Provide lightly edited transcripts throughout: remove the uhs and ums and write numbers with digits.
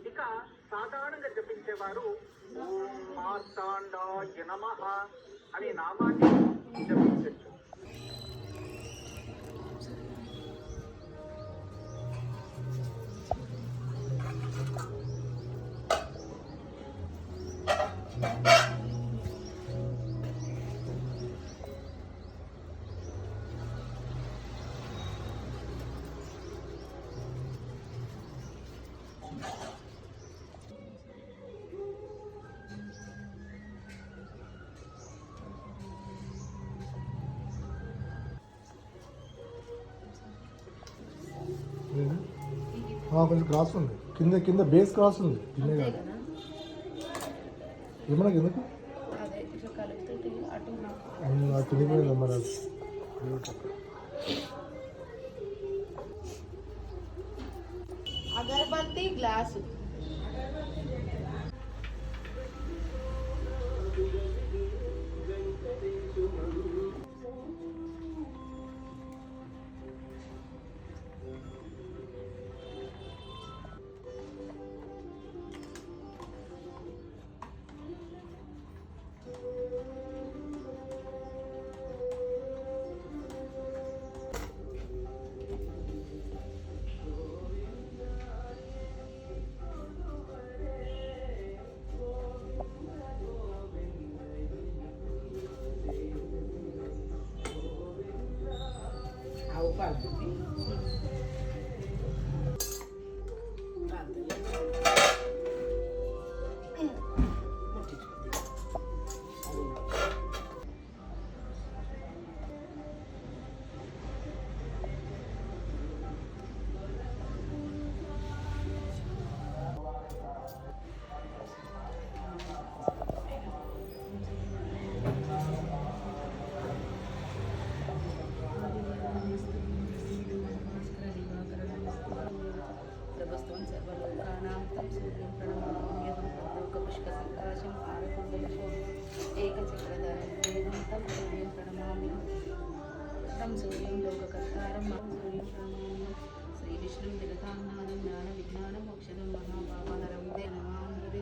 ఇక సాధారణంగా జపించేవారు ఓం మార్తాండాయ నమః అనే నామాన్ని జపించవచ్చు. కొంచెం క్రాస్ ఉంది, కింద కింద బేస్ క్రాస్ ఉంది, కింద కాదు. ఏమన్నా కిందకు తిరిగిపోయింది మరి. అగరబత్తి గ్లాసు सूर्यं लोककर्तारं सूर्यं प्रणमामि श्रीविष्णुं जगताह्नानं ज्ञानविज्ञानं मोक्षदं महाभावहरं ते नमामि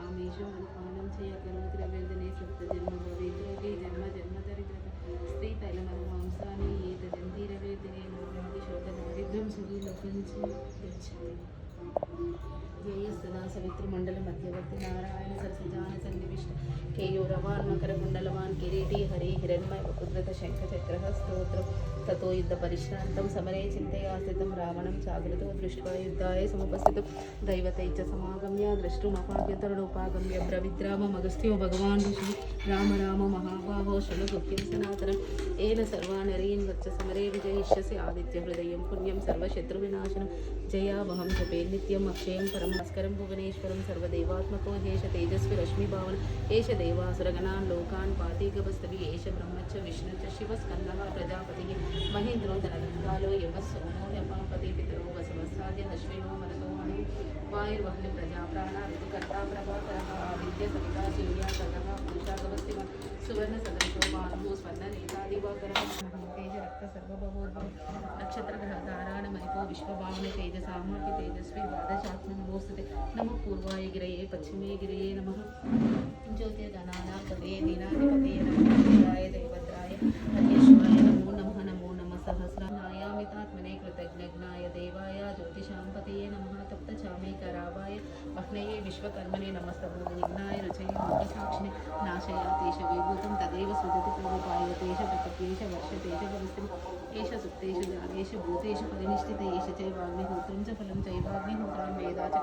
आमीशं अनुपानं चेयकरोतिरवेदने सप्तजन्म भवेद्रोगे जन्म जन्मतरिद्रः स्त्रीतैलमरुमांसानि एतजन्तीरवेदिने नोर्यन्ति शोकदारिद्र्यं सुखीलोकं च गच्छामि सदा सवितृमंडल मध्यवर्ती नारायण सरसिजान सन्निविष्ट केयूरवान् मकरकुण्डलवान् किरीटी हरि हिरण्मय वपुद्रत शङ्खचक्रः स्तोत्रं ततो युद्धपरिश्रान्तं समरे चिन्तया स्थितं रावणं जागृतो दृष्ट्वा युद्धाय समुपस्थितं दैवतैः च समागम्य द्रष्टुमपाव्यतरुणोपागम्य ब्रवीद्राममगस्त्यो भगवान् ऋषिः राम राम महाबाहो शृणु गुह्यं सनातनं येन सर्वानरीन् वच्च समरे विजयिष्यसि आदित्यहृदयं पुण्यं सर्वशत्रुविनाशनं जयावहं जपे नित्यम् अक्षयं परमास्करं भुवनेश्वरं सर्वदेवात्मको हेश तेजस्वी रश्मिभावन एष देवासुरगणान् लोकान् पातीगवस्तवि एष ब्रह्मच्च विष्णुच्च शिवस्कन्दः प्रजापतिः महेन्द्रो धनदत्कालो यमः सोमो यमापति पितरो वसवस्साद्य अश्विनो मनतो मनु वायुर्वह्नि प्रजाप्राणा ऋतुकर्ता प्रभाकरः आदित्य सविता सूर्या सदः पुरुषागवस्तिमन् सुवर्णसदृशो भानुः स्वर्णनेतादिवाकरः तेज रक्त सर्वभवोद्भव नक्षत्रग्रहताराणमणिपो विश्वभावने तेजसामापि तेजस्वी द्वादशात्म नमोस्तुते नमः पूर्वाय गिरये पश्चिमे गिरये नमः ज्योतिर्गणानां पतये दीनाधिपतये नमः देवाय देवद्राय हर्येश्वराय नमो नमः सहस्रनायामितात्मने कृतज्ञज्ञाय देवाय ज्योतिषां पतये नमः तप्तचामेकरावाय अग्नये विश्वकर्मणे नमस्तभूतनिघ्नाय रुचये मूकसाक्षिणे नाशयातेष विभूतं तदेव सृजति प्रभुपायतेष प्रकटेष वर्षतेष भविष्यति एष सुप्तेषु जातेषु भूतेषु परिनिष्ठित एष चैवाग्निहोत्रं च फलं चैवाग्निहोत्रं वेदा च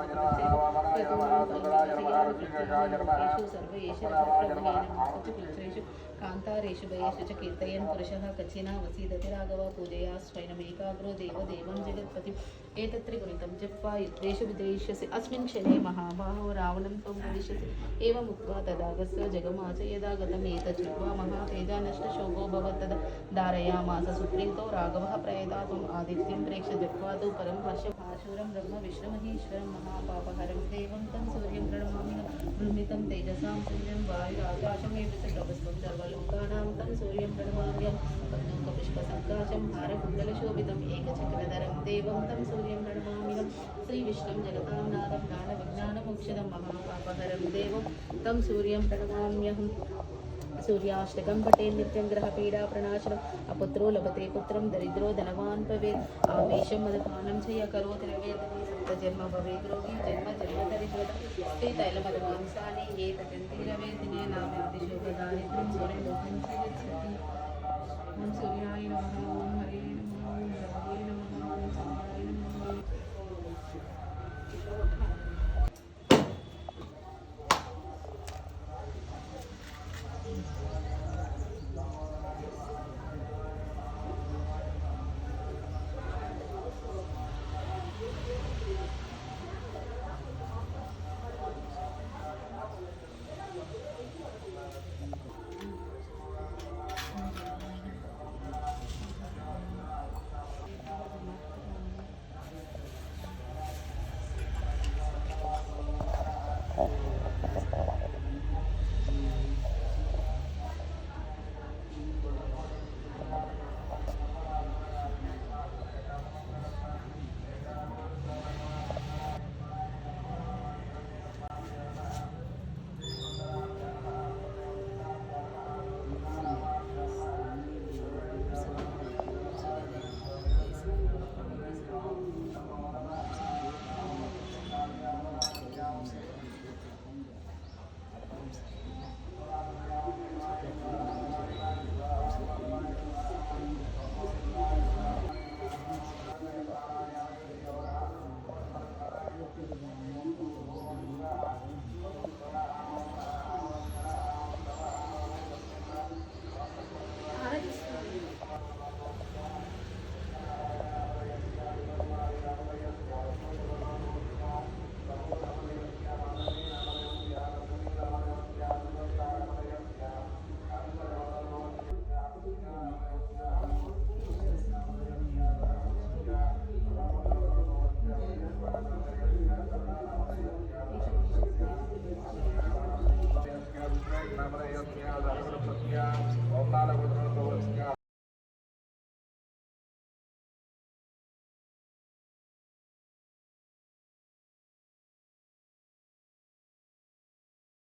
कल्पतेषु सर्व एष रथप्रभुहेन कान्तारेषु वयेषु च कीर्तयन् पुरुषः कचिना वसीदति राघव पूजया स्वयमेकाग्रो देवदेवं जगत्पतिम् एतत्त्रिगुणितं जप्त्वा युद्धेषु विजयिष्यसि अस्मिन् क्षणे महाबाहो रावणं त्वं भविष्यसि एवमुक्त्वा तदागस्य जगमाच यदा गतम् एतच्छ्रुत्वा महातेजा नष्टशोको भवत् तदा धारयामास सुप्रीतो राघवः प्रयतातुम् आदित्यं प्रेक्ष्य जप्त्वा तु परं हर्षभाशूरं ब्रह्म विष्णुमहेश्वरं महापापहरं देवं तं सूर्यं प्रणमामि बृंहितं तेजसां सूर्यं वायुराकाशमेव च प्रभस्त्वं सर्वलोकानां तं सूर्यं प्रणमाम्यहं पुष्पसङ्काशं हारकुण्डलशोभितम् एकचक्रधरं देवं तं सूर्यं प्रणमाम्यहं श्रीविष्णुं जगतां नाथं ज्ञानविज्ञानमोक्षदं महापापहरं देवं तं सूर्यं प्रणमाम्यहं सूर्याष्टकं पठे नित्यं ग्रहपीडाप्रणाशनम् अपुत्रो लभते पुत्रं दरिद्रो धनवान् भवेत् आवेशं मदपानं च य करोति रवेदने सप्तजन्म भवेत् रोगी जन्म जन्मतरिभवत् ते तैलमदमांसानि ये तजन्ति रवेदिने नाव्याधिशोकदारिद्र्यं सूर्यलोकं च गच्छति ॐ सूर्याय नमः ॐ हरे नमः ॐ रवये नमः ॐ चन्द्राय नमः